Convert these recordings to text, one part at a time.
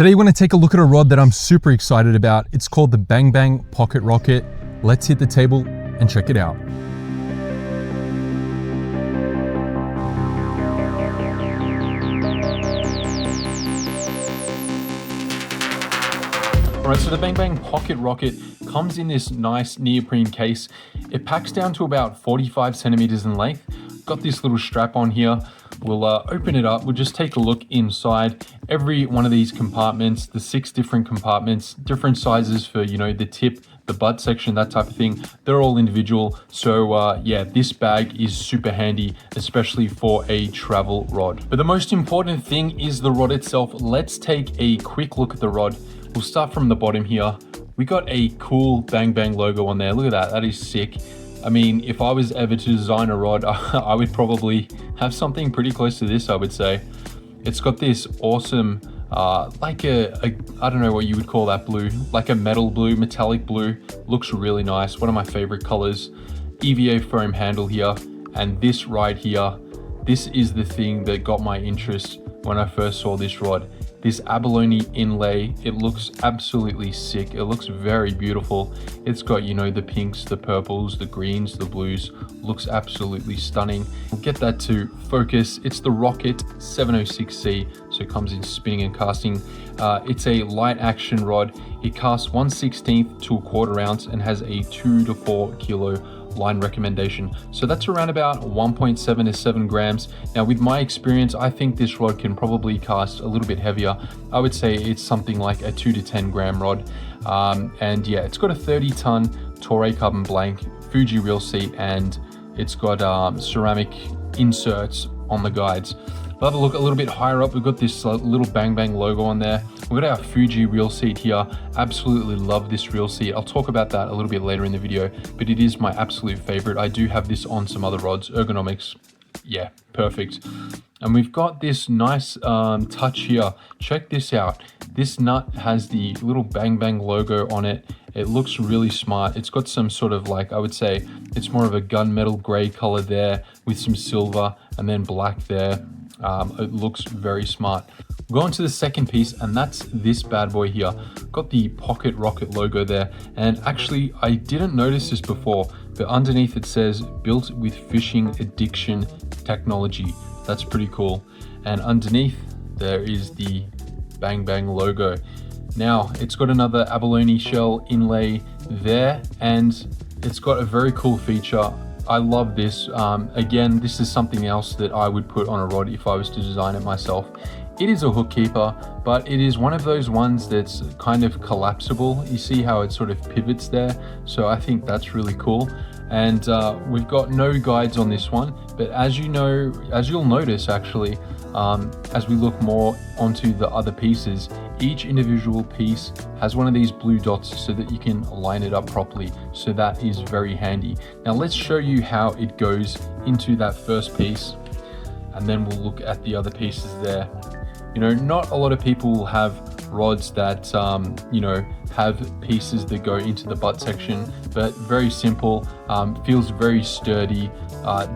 Today, we're going to take a look at a rod that I'm super excited about. It's called the Bang Bang Pocket Rocket. Let's hit the table and check it out. Alright, so the Bang Bang Pocket Rocket comes in this nice neoprene case. It packs down to about 45 centimeters in length. Got this little strap on here. We'll open it up. We'll just take a look inside. Every one of these compartments, the 6 different compartments, different sizes for, you know, the tip, the butt section, that type of thing. They're all individual. So yeah, this bag is super handy, especially for a travel rod. But the most important thing is the rod itself. Let's take a quick look at the rod. We'll start from the bottom here. We got a cool Bang Bang logo on there. Look at that, that is sick. I mean, if I was ever to design a rod, I would probably have something pretty close to this, I would say. It's got this awesome, like I don't know what you would call that blue, like a metal blue, metallic blue. Looks really nice, one of my favorite colors. EVA foam handle here, and this right here, this is the thing that got my interest when I first saw this rod. This abalone inlay, it looks absolutely sick. It looks very beautiful. It's got, you know, the pinks, the purples, the greens, the blues. Looks absolutely stunning. We'll get that to focus. It's the Rocket 706C, so it comes in spinning and casting. It's a light action rod. It casts 1/16 to 1/4 ounce and has a 2 to 4 kilo line recommendation. So that's around about 1.7 to 7 grams. Now with my experience, I think this rod can probably cast a little bit heavier. I would say it's something like a 2 to 10 gram rod. And yeah, it's got a 30-ton Toray carbon blank, Fuji reel seat, and it's got ceramic inserts on the guides. We'll have a look a little bit higher up. We've got this little Bang Bang logo on there. We've got our Fuji reel seat here. Absolutely love this reel seat. I'll talk about that a little bit later in the video, but it is my absolute favorite. I do have this on some other rods. Ergonomics, yeah, perfect. And we've got this nice touch here. Check this out. This nut has the little Bang Bang logo on it. It looks really smart. It's got some sort of, like, I would say it's more of a gunmetal gray color there with some silver and then black there. It looks very smart. We'll go on to the second piece, and that's this bad boy here. Got the Pocket Rocket logo there, and actually I didn't notice this before, but underneath it says built with fishing addiction technology. That's pretty cool. And underneath there is the Bang Bang logo. Now it's got another abalone shell inlay there, and it's got a very cool feature. I love this. Again, this is something else that I would put on a rod if I was to design it myself. It is a hook keeper, but it is one of those ones that's kind of collapsible. You see how it sort of pivots there? So I think that's really cool. And we've got no guides on this one, but as you know, as you'll notice actually, as we look more onto the other pieces, each individual piece has one of these blue dots so that you can line it up properly. So that is very handy. Now let's show you how it goes into that first piece, and then we'll look at the other pieces there. You know, not a lot of people will have rods that, you know, have pieces that go into the butt section, but very simple, feels very sturdy.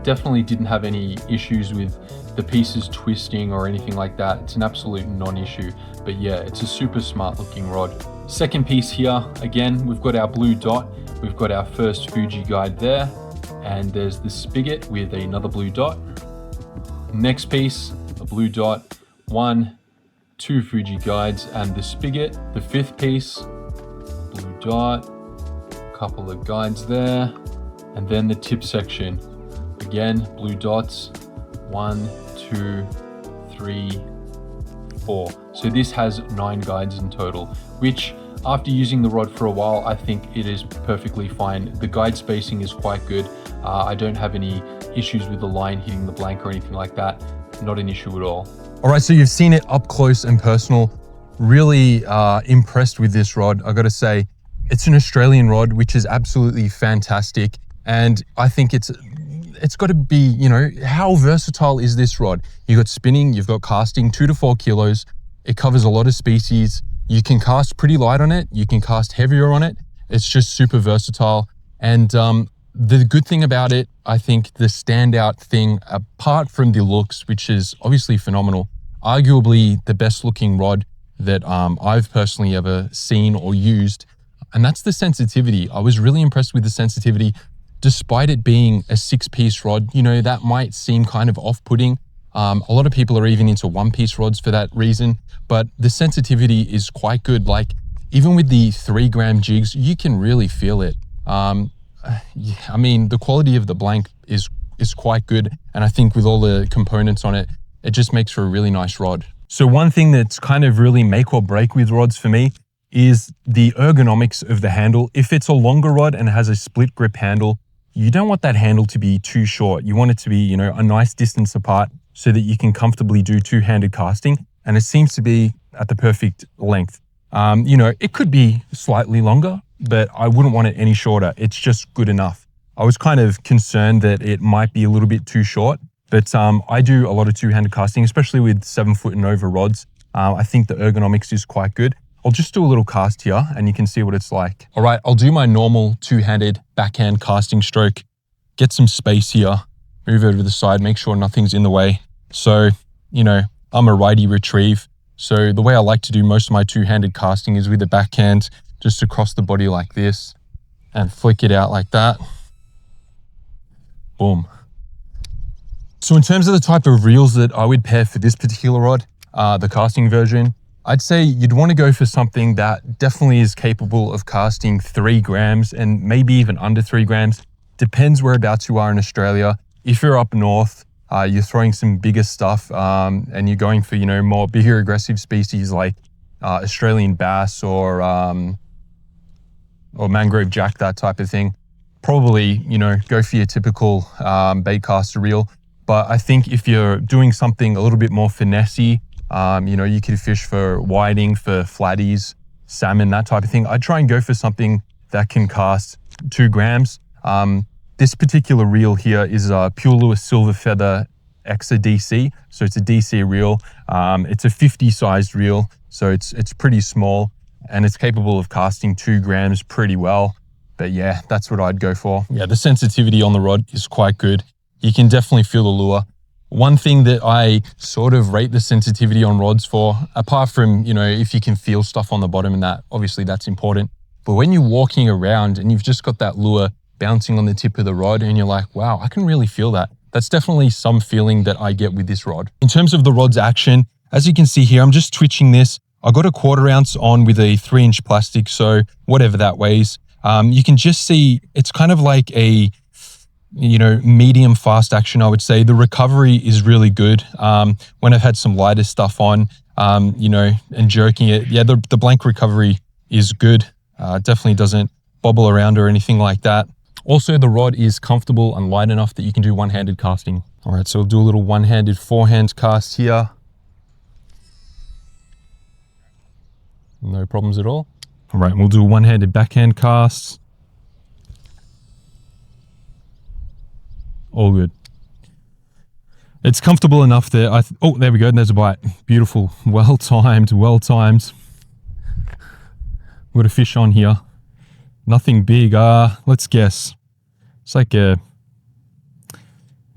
Definitely didn't have any issues with the pieces twisting or anything like that. It's an absolute non-issue, but yeah, it's a super smart looking rod. Second piece here, again, we've got our blue dot. We've got our first Fuji guide there, and there's the spigot with another blue dot. Next piece, a blue dot, 1, 2 Fuji guides and the spigot. The fifth piece, blue dot, couple of guides there, and then the tip section. Again, blue dots, 1, 2, 3, 4. So this has 9 guides in total, which after using the rod for a while, I think it is perfectly fine. The guide spacing is quite good. I don't have any issues with the line hitting the blank or anything like that. Not an issue at all. All right, so you've seen it up close and personal. Really impressed with this rod. I gotta say, it's an Australian rod, which is absolutely fantastic. And I think it's got to be, you know, how versatile is this rod? You've got spinning, you've got casting, 2 to 4 kilos. It covers a lot of species. You can cast pretty light on it. You can cast heavier on it. It's just super versatile. And the good thing about it, I think the standout thing, apart from the looks, which is obviously phenomenal, arguably the best looking rod that I've personally ever seen or used, and that's the sensitivity. I was really impressed with the sensitivity. Despite it being a 6-piece rod, you know, that might seem kind of off-putting. A lot of people are even into 1-piece rods for that reason, but the sensitivity is quite good. Like, even with the 3-gram jigs, you can really feel it. Yeah, I mean, the quality of the blank is quite good, and I think with all the components on it, it just makes for a really nice rod. So one thing that's kind of really make or break with rods for me is the ergonomics of the handle. If it's a longer rod and it has a split grip handle, you don't want that handle to be too short. You want it to be, you know, a nice distance apart so that you can comfortably do two-handed casting, and it seems to be at the perfect length. You know, it could be slightly longer, but I wouldn't want it any shorter. It's just good enough. I was kind of concerned that it might be a little bit too short, but I do a lot of two-handed casting, especially with 7-foot and over rods. I think the ergonomics is quite good. I'll just do a little cast here and you can see what it's like. All right, I'll do my normal two-handed backhand casting stroke, get some space here, move over to the side, make sure nothing's in the way. So, you know, I'm a righty retrieve. So the way I like to do most of my two-handed casting is with the backhand, just across the body like this and flick it out like that. Boom. So in terms of the type of reels that I would pair for this particular rod, the casting version, I'd say you'd want to go for something that definitely is capable of casting 3 grams and maybe even under 3 grams. Depends whereabouts you are in Australia. If you're up north, you're throwing some bigger stuff and you're going for, you know, more bigger aggressive species like Australian bass or mangrove jack, that type of thing. Probably, you know, go for your typical bait caster reel. But I think if you're doing something a little bit more finessey, you know, you could fish for whiting, for flatties, salmon, that type of thing. I'd try and go for something that can cast 2 grams. This particular reel here is a Pure Lure Silver Feather Exa DC. So it's a DC reel. It's a 50 sized reel. So it's pretty small and it's capable of casting 2 grams pretty well. But yeah, that's what I'd go for. Yeah, the sensitivity on the rod is quite good. You can definitely feel the lure. One thing that I sort of rate the sensitivity on rods for, apart from, you know, if you can feel stuff on the bottom and that, obviously that's important. But when you're walking around and you've just got that lure bouncing on the tip of the rod and you're like, wow, I can really feel that. That's definitely some feeling that I get with this rod. In terms of the rod's action, as you can see here, I'm just twitching this. I got a 1/4 ounce on with a 3-inch plastic, so whatever that weighs. You can just see it's kind of like a, you know, medium fast action, I would say. The recovery is really good. When I've had some lighter stuff on, you know, and jerking it, yeah, the blank recovery is good. Definitely doesn't bobble around or anything like that. Also, the rod is comfortable and light enough that you can do one-handed casting. All right, so we'll do a little one-handed forehand cast here. No problems at all. All right, we'll do a one-handed backhand cast. All good. It's comfortable enough that oh, there we go, there's a bite. Beautiful, well timed, well timed. Got a fish on here. Nothing big, let's guess. It's like a,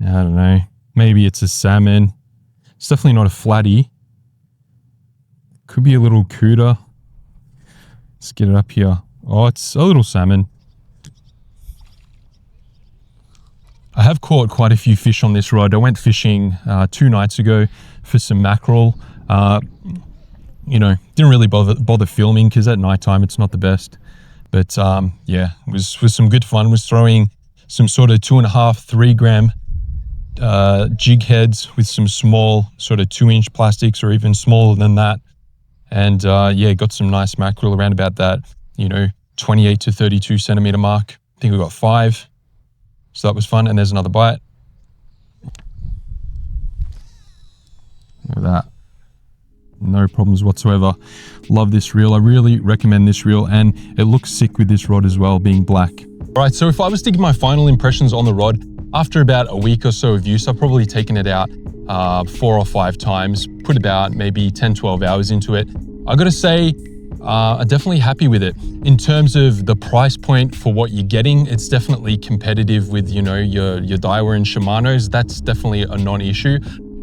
I don't know, maybe it's a salmon. It's definitely not a flatty. Could be a little cooter. Let's get it up here. Oh, it's a little salmon. I have caught quite a few fish on this rod. I went fishing 2 nights ago for some mackerel. You know, didn't really bother filming because at nighttime it's not the best. But yeah, it was some good fun. Was throwing some sort of 2.5, 3 gram jig heads with some small sort of 2-inch plastics or even smaller than that. And yeah, got some nice mackerel around about that, you know, 28 to 32 centimeter mark. I think we got 5. So that was fun. And there's another bite. Look at that. No problems whatsoever. Love this reel. I really recommend this reel, and it looks sick with this rod as well, being black. All right, so if I was to give my final impressions on the rod, after about a week or so of use, I've probably taken it out 4 or 5 times, put about maybe 10, 12 hours into it. I gotta say, I'm definitely happy with it. In terms of the price point for what you're getting, it's definitely competitive with, you know, your Daiwa and Shimano's. That's definitely a non-issue.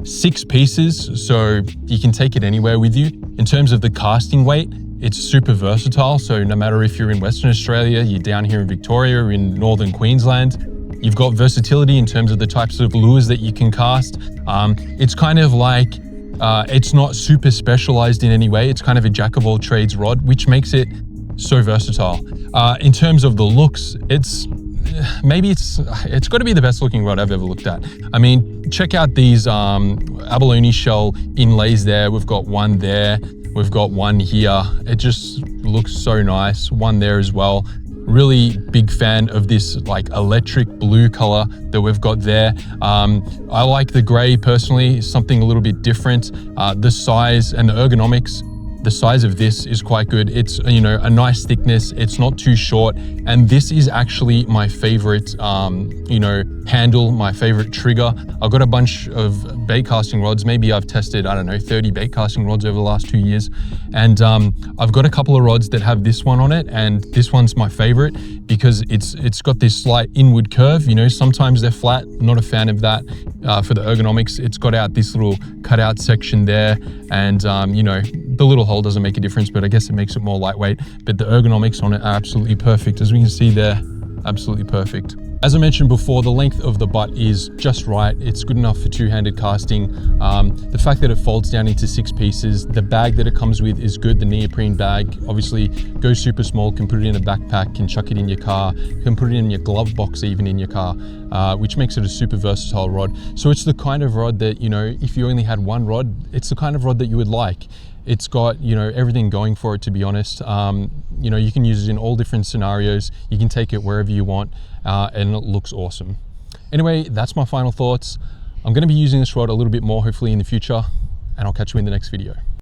6 pieces, so you can take it anywhere with you. In terms of the casting weight, it's super versatile. So no matter if you're in Western Australia, you're down here in Victoria, or in Northern Queensland, you've got versatility in terms of the types of lures that you can cast. It's kind of like, it's not super specialized in any way. It's kind of a jack of all trades rod, which makes it so versatile. In terms of the looks, it's got to be the best looking rod I've ever looked at. I mean, check out these abalone shell inlays there. We've got one there. We've got one here. It just looks so nice. One there as well. Really big fan of this like electric blue color that we've got there. I like the gray personally, something a little bit different. The size and the ergonomics, the size of this is quite good. It's, you know, a nice thickness. It's not too short. And this is actually my favorite, you know, handle, my favorite trigger. I've got a bunch of bait casting rods. Maybe I've tested, I don't know, 30 bait casting rods over the last 2 years. And I've got a couple of rods that have this one on it. And this one's my favorite because it's got this slight inward curve. You know, sometimes they're flat. Not a fan of that. For the ergonomics, it's got out this little cutout section there. And, you know, the little hole doesn't make a difference, but I guess it makes it more lightweight. But the ergonomics on it are absolutely perfect. As we can see there, absolutely perfect. As I mentioned before, the length of the butt is just right. It's good enough for two-handed casting. The fact that it folds down into 6 pieces, the bag that it comes with is good. The neoprene bag, obviously goes super small, can put it in a backpack, can chuck it in your car, can put it in your glove box even in your car, which makes it a super versatile rod. So it's the kind of rod that, you know, if you only had one rod, it's the kind of rod that you would like. It's got, you know, everything going for it, to be honest. You know, you can use it in all different scenarios. You can take it wherever you want, and it looks awesome. Anyway, that's my final thoughts. I'm going to be using this rod a little bit more, hopefully in the future, and I'll catch you in the next video.